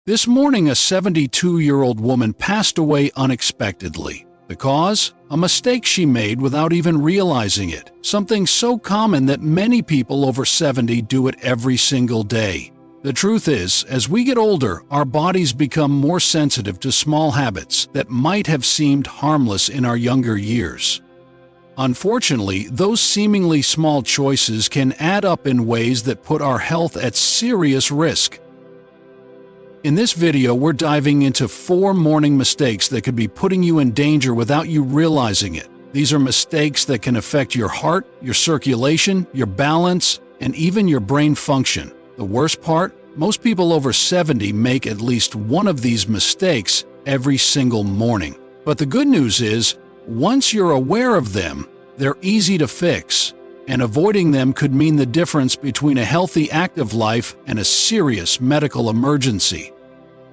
This morning, a 72-year-old woman passed away unexpectedly. The cause? A mistake she made without even realizing it. Something so common that many people over 70 do it every single day. The truth is, as we get older, our bodies become more sensitive to small habits that might have seemed harmless in our younger years. Unfortunately, those seemingly small choices can add up in ways that put our health at serious risk. In this video, we're diving into 4 morning mistakes that could be putting you in danger without you realizing it. These are mistakes that can affect your heart, your circulation, your balance, and even your brain function. The worst part? Most people over 70 make at least one of these mistakes every single morning. But the good news is, once you're aware of them, they're easy to fix, and avoiding them could mean the difference between a healthy, active life and a serious medical emergency.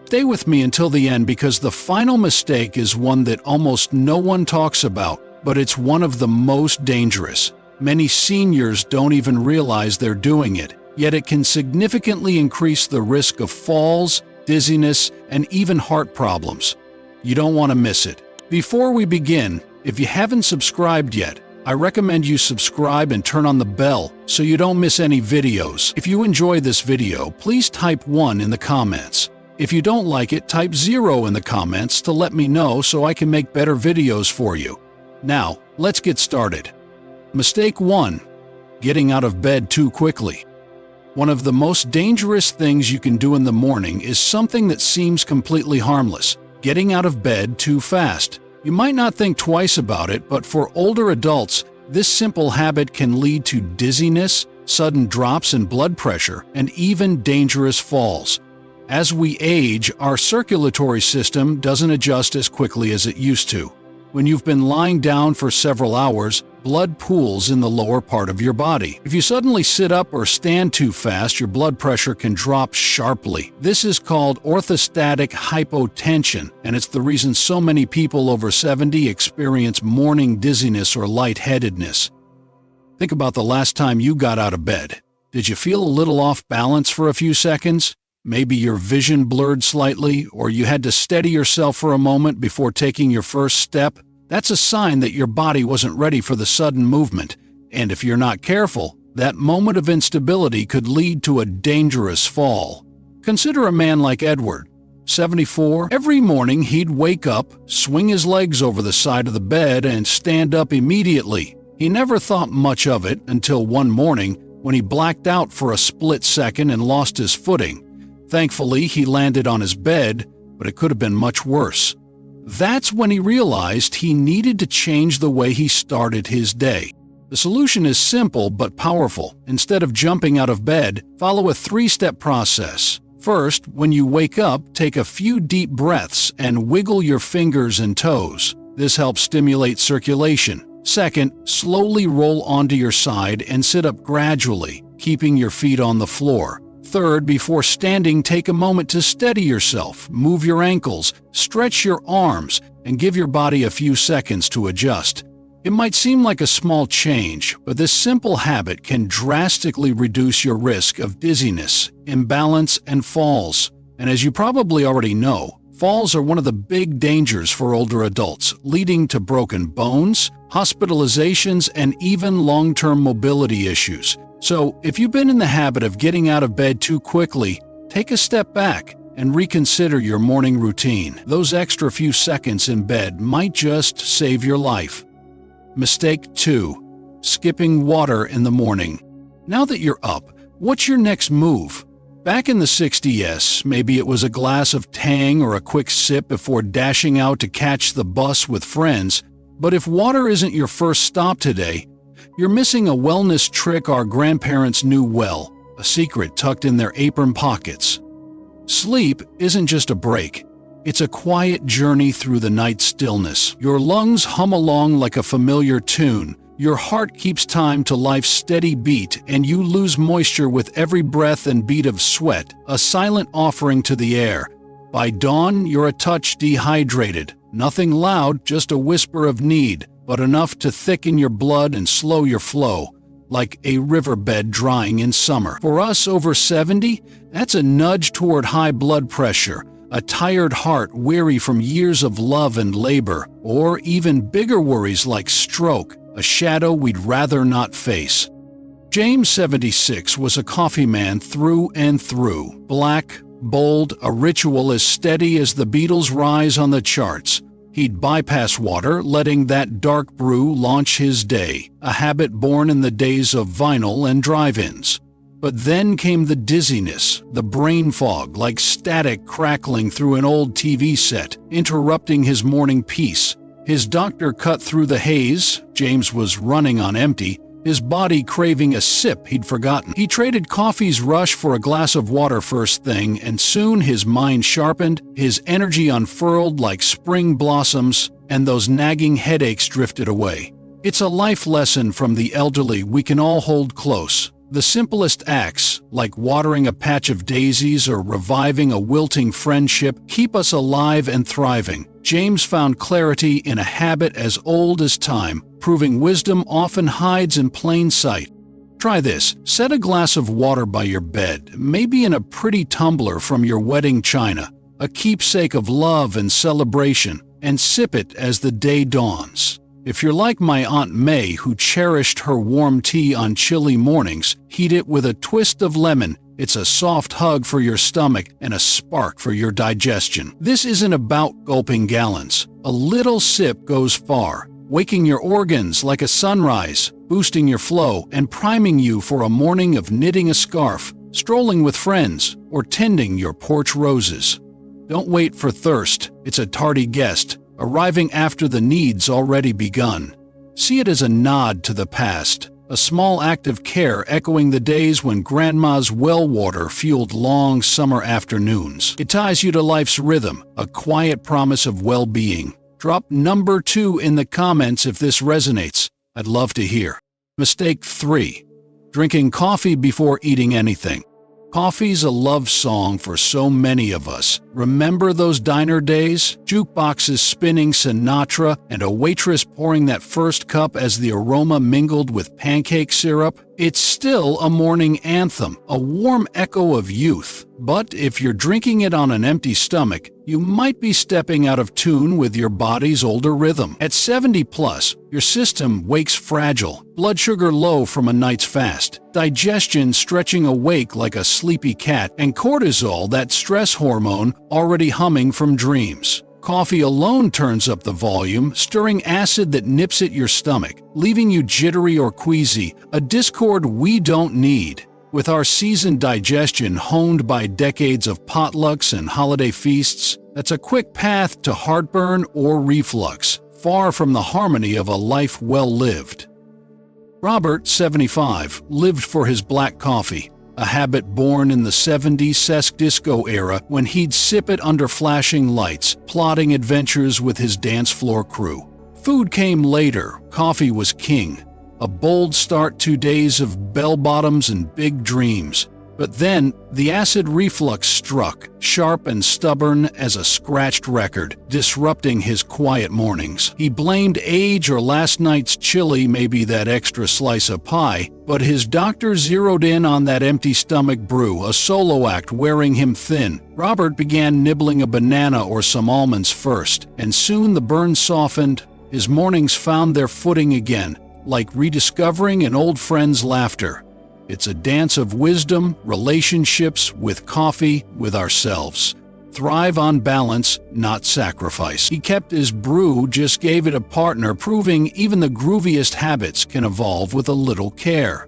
Stay with me until the end because the final mistake is one that almost no one talks about, but it's one of the most dangerous. Many seniors don't even realize they're doing it, yet it can significantly increase the risk of falls, dizziness, and even heart problems. You don't want to miss it. Before we begin, if you haven't subscribed yet, I recommend you subscribe and turn on the bell so you don't miss any videos. If you enjoy this video, please type 1 in the comments. If you don't like it, type 0 in the comments to let me know so I can make better videos for you. Now, let's get started. Mistake 1. Getting out of bed too quickly. One of the most dangerous things you can do in the morning is something that seems completely harmless: getting out of bed too fast. You might not think twice about it, but for older adults, this simple habit can lead to dizziness, sudden drops in blood pressure, and even dangerous falls. As we age, our circulatory system doesn't adjust as quickly as it used to. When you've been lying down for several hours, blood pools in the lower part of your body. If you suddenly sit up or stand too fast, your blood pressure can drop sharply. This is called orthostatic hypotension, and it's the reason so many people over 70 experience morning dizziness or lightheadedness. Think about the last time you got out of bed. Did you feel a little off balance for a few seconds? Maybe your vision blurred slightly, or you had to steady yourself for a moment before taking your first step. That's a sign that your body wasn't ready for the sudden movement, and if you're not careful, that moment of instability could lead to a dangerous fall. Consider a man like Edward, 74. Every morning he'd wake up, swing his legs over the side of the bed, and stand up immediately. He never thought much of it until one morning when he blacked out for a split second and lost his footing. Thankfully, he landed on his bed, but it could have been much worse. That's when he realized he needed to change the way he started his day. The solution is simple but powerful. Instead of jumping out of bed, follow a 3-step process. First, when you wake up, take a few deep breaths and wiggle your fingers and toes. This helps stimulate circulation. Second, slowly roll onto your side and sit up gradually, keeping your feet on the floor. Third, before standing, take a moment to steady yourself, move your ankles, stretch your arms, and give your body a few seconds to adjust. It might seem like a small change, but this simple habit can drastically reduce your risk of dizziness, imbalance, and falls. And as you probably already know, falls are one of the big dangers for older adults, leading to broken bones, hospitalizations, and even long-term mobility issues. So, if you've been in the habit of getting out of bed too quickly, take a step back and reconsider your morning routine. Those extra few seconds in bed might just save your life. Mistake 2. Skipping water in the morning. Now that you're up, what's your next move? Back in the 60s, maybe it was a glass of Tang or a quick sip before dashing out to catch the bus with friends. But if water isn't your first stop today, you're missing a wellness trick our grandparents knew well, a secret tucked in their apron pockets. Sleep isn't just a break. It's a quiet journey through the night stillness. Your lungs hum along like a familiar tune. Your heart keeps time to life's steady beat, and you lose moisture with every breath and beat of sweat, a silent offering to the air. By dawn, you're a touch dehydrated. Nothing loud, just a whisper of need, but enough to thicken your blood and slow your flow. like a riverbed drying in summer. For us over 70, that's a nudge toward high blood pressure, a tired heart weary from years of love and labor, or even bigger worries like stroke, a shadow we'd rather not face. James, 76, was a coffee man through and through. Black, bold, a ritual as steady as the Beatles' rise on the charts. He'd bypass water, letting that dark brew launch his day, a habit born in the days of vinyl and drive-ins. But then came the dizziness, the brain fog like static crackling through an old TV set, interrupting his morning peace. His doctor cut through the haze. James was running on empty, his body craving a sip he'd forgotten. He traded coffee's rush for a glass of water first thing, and soon his mind sharpened, his energy unfurled like spring blossoms, and those nagging headaches drifted away. It's a life lesson from the elderly we can all hold close. The simplest acts, like watering a patch of daisies or reviving a wilting friendship, keep us alive and thriving. James found clarity in a habit as old as time, proving wisdom often hides in plain sight. Try this. Set a glass of water by your bed, maybe in a pretty tumbler from your wedding china, a keepsake of love and celebration, and sip it as the day dawns. If you're like my Aunt May, who cherished her warm tea on chilly mornings, heat it with a twist of lemon. It's a soft hug for your stomach and a spark for your digestion. This isn't about gulping gallons. A little sip goes far, waking your organs like a sunrise, boosting your flow, and priming you for a morning of knitting a scarf, strolling with friends, or tending your porch roses. Don't wait for thirst. It's a tardy guest, arriving after the need's already begun. See it as a nod to the past, a small act of care echoing the days when Grandma's well water fueled long summer afternoons. It ties you to life's rhythm, a quiet promise of well-being. Drop number 2 in the comments if this resonates. I'd love to hear. Mistake 3. Drinking coffee before eating anything. Coffee's a love song for so many of us. Remember those diner days? Jukeboxes spinning Sinatra and a waitress pouring that first cup as the aroma mingled with pancake syrup? It's still a morning anthem, a warm echo of youth. But if you're drinking it on an empty stomach, you might be stepping out of tune with your body's older rhythm. At 70 plus, your system wakes fragile, blood sugar low from a night's fast, digestion stretching awake like a sleepy cat, and cortisol, that stress hormone, already humming from dreams. Coffee alone turns up the volume, stirring acid that nips at your stomach, leaving you jittery or queasy, a discord we don't need. With our seasoned digestion honed by decades of potlucks and holiday feasts, that's a quick path to heartburn or reflux, far from the harmony of a life well lived. Robert, 75, lived for his black coffee, a habit born in the 70s sesc disco era when he'd sip it under flashing lights, plotting adventures with his dance floor crew. Food came later, coffee was king. A bold start to days of bell-bottoms and big dreams. But then, the acid reflux struck, sharp and stubborn as a scratched record, disrupting his quiet mornings. He blamed age or last night's chili, maybe that extra slice of pie, but his doctor zeroed in on that empty stomach brew, a solo act wearing him thin. Robert began nibbling a banana or some almonds first, and soon the burn softened. His mornings found their footing again, like rediscovering an old friend's laughter. It's a dance of wisdom, relationships, with coffee, with ourselves. Thrive on balance, not sacrifice. He kept his brew, just gave it a partner, proving even the grooviest habits can evolve with a little care.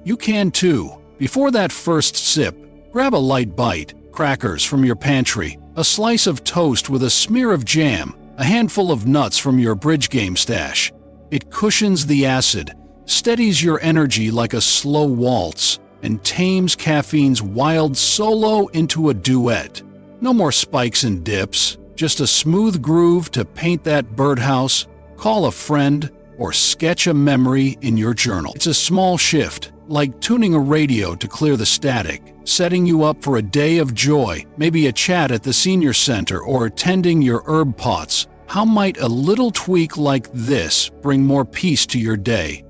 You can too. Before that first sip, grab a light bite, crackers from your pantry, a slice of toast with a smear of jam, a handful of nuts from your bridge game stash. It cushions the acid, steadies your energy like a slow waltz, and tames caffeine's wild solo into a duet. No more spikes and dips, just a smooth groove to paint that birdhouse, call a friend, or sketch a memory in your journal. It's a small shift, like tuning a radio to clear the static, setting you up for a day of joy, maybe a chat at the senior center or tending your herb pots. How might a little tweak like this bring more peace to your day?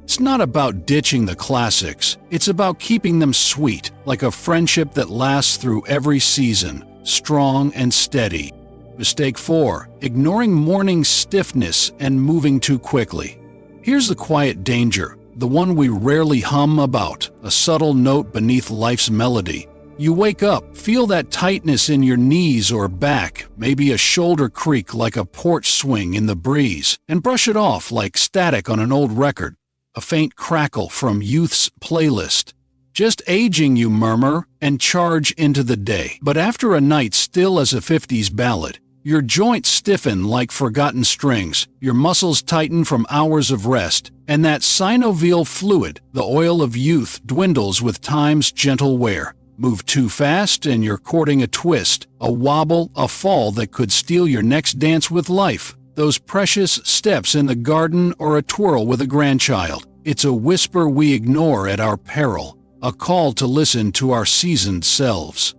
It's not about ditching the classics, it's about keeping them sweet, like a friendship that lasts through every season, strong and steady. Mistake 4. Ignoring morning stiffness and moving too quickly. Here's the quiet danger, the one we rarely hum about, a subtle note beneath life's melody. You wake up, feel that tightness in your knees or back, maybe a shoulder creak like a porch swing in the breeze, and brush it off like static on an old record, a faint crackle from youth's playlist. Just aging, you murmur, and charge into the day. But after a night still as a 50s ballad, your joints stiffen like forgotten strings, your muscles tighten from hours of rest, and that synovial fluid, the oil of youth, dwindles with time's gentle wear. Move too fast and you're courting a twist, a wobble, a fall that could steal your next dance with life. Those precious steps in the garden or a twirl with a grandchild. It's a whisper we ignore at our peril, a call to listen to our seasoned selves.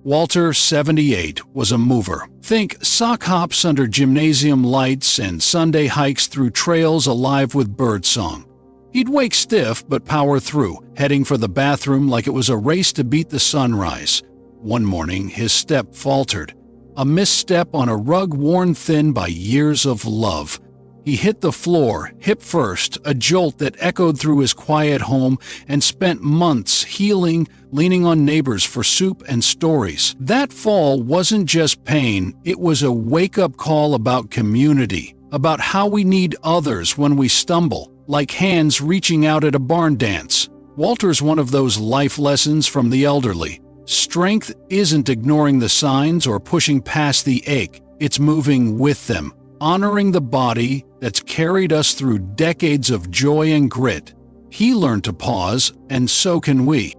Walter, 78, was a mover. Think sock hops under gymnasium lights and Sunday hikes through trails alive with birdsong. He'd wake stiff but power through, heading for the bathroom like it was a race to beat the sunrise. One morning, his step faltered, a misstep on a rug worn thin by years of love. He hit the floor, hip first, a jolt that echoed through his quiet home, and spent months healing, leaning on neighbors for soup and stories. That fall wasn't just pain, it was a wake-up call about community, about how we need others when we stumble, like hands reaching out at a barn dance. Walter's one of those life lessons from the elderly. Strength isn't ignoring the signs or pushing past the ache, it's moving with them, honoring the body that's carried us through decades of joy and grit. He learned to pause, and so can we.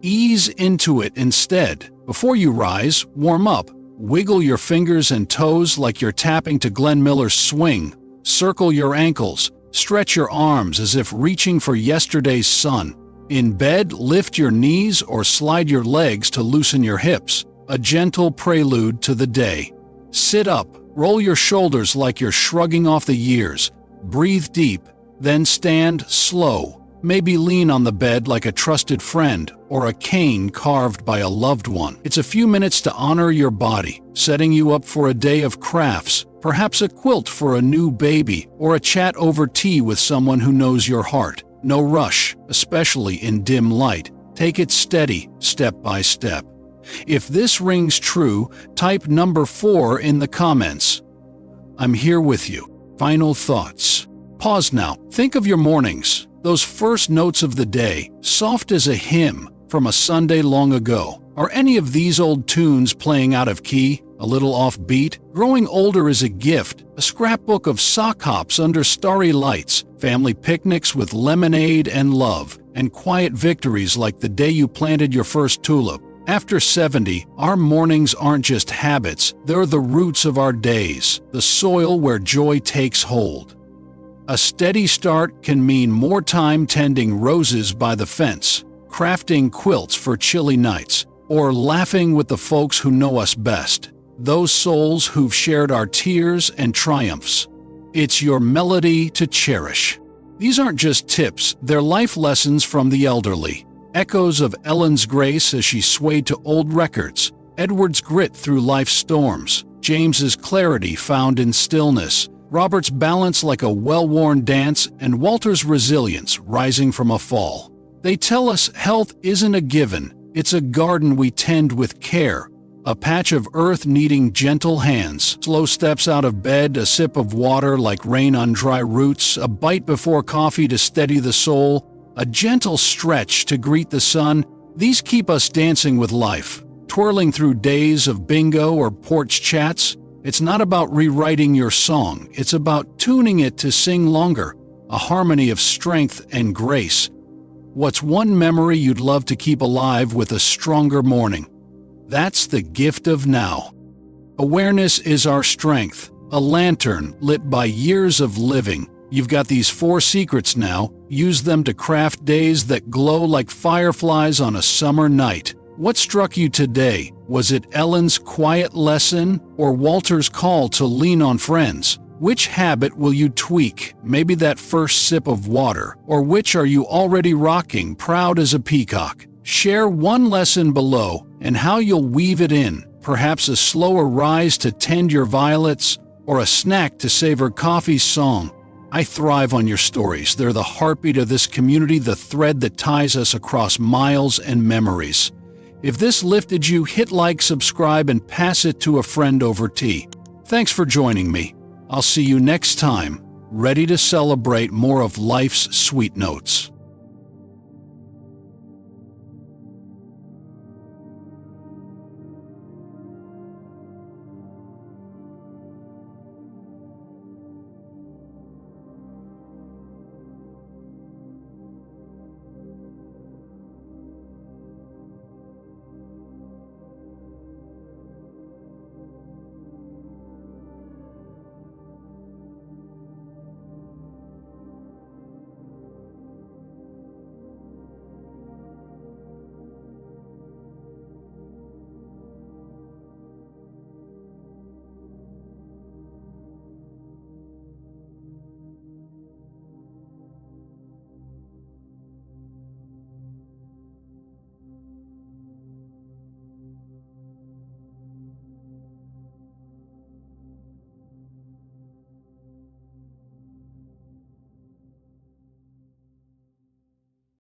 Ease into it instead. Before you rise, warm up. Wiggle your fingers and toes like you're tapping to Glenn Miller's Swing. Circle your ankles. Stretch your arms as if reaching for yesterday's sun. In bed, lift your knees or slide your legs to loosen your hips, a gentle prelude to the day. Sit up, roll your shoulders like you're shrugging off the years. Breathe deep, then stand slow. Maybe lean on the bed like a trusted friend or a cane carved by a loved one. It's a few minutes to honor your body, setting you up for a day of crafts, perhaps a quilt for a new baby or a chat over tea with someone who knows your heart. No rush, especially in dim light. Take it steady, step by step. If this rings true, type number 4 in the comments. I'm here with you. Final thoughts. Pause now. Think of your mornings. Those first notes of the day, soft as a hymn from a Sunday long ago. Are any of these old tunes playing out of key, a little off beat? Growing older is a gift, a scrapbook of sock hops under starry lights, family picnics with lemonade and love, and quiet victories like the day you planted your first tulip. After 70, our mornings aren't just habits, they're the roots of our days, the soil where joy takes hold. A steady start can mean more time tending roses by the fence, crafting quilts for chilly nights, or laughing with the folks who know us best, those souls who've shared our tears and triumphs. It's your melody to cherish. These aren't just tips, they're life lessons from the elderly. Echoes of Ellen's grace as she swayed to old records, Edward's grit through life's storms, James's clarity found in stillness, Robert's balance like a well-worn dance, and Walter's resilience rising from a fall. They tell us health isn't a given, it's a garden we tend with care, a patch of earth needing gentle hands, slow steps out of bed, a sip of water like rain on dry roots, a bite before coffee to steady the soul, a gentle stretch to greet the sun. These keep us dancing with life, twirling through days of bingo or porch chats. It's not about rewriting your song, it's about tuning it to sing longer, a harmony of strength and grace. What's one memory you'd love to keep alive with a stronger morning? That's the gift of now. Awareness is our strength, a lantern lit by years of living. You've got these 4 secrets now. Use them to craft days that glow like fireflies on a summer night. What struck you today? Was it Ellen's quiet lesson or Walter's call to lean on friends? Which habit will you tweak, maybe that first sip of water, or which are you already rocking, proud as a peacock? Share one lesson below and how you'll weave it in, perhaps a slower rise to tend your violets, or a snack to savor coffee's song. I thrive on your stories. They're the heartbeat of this community, the thread that ties us across miles and memories. If this lifted you, hit like, subscribe, and pass it to a friend over tea. Thanks for joining me. I'll see you next time, ready to celebrate more of life's sweet notes.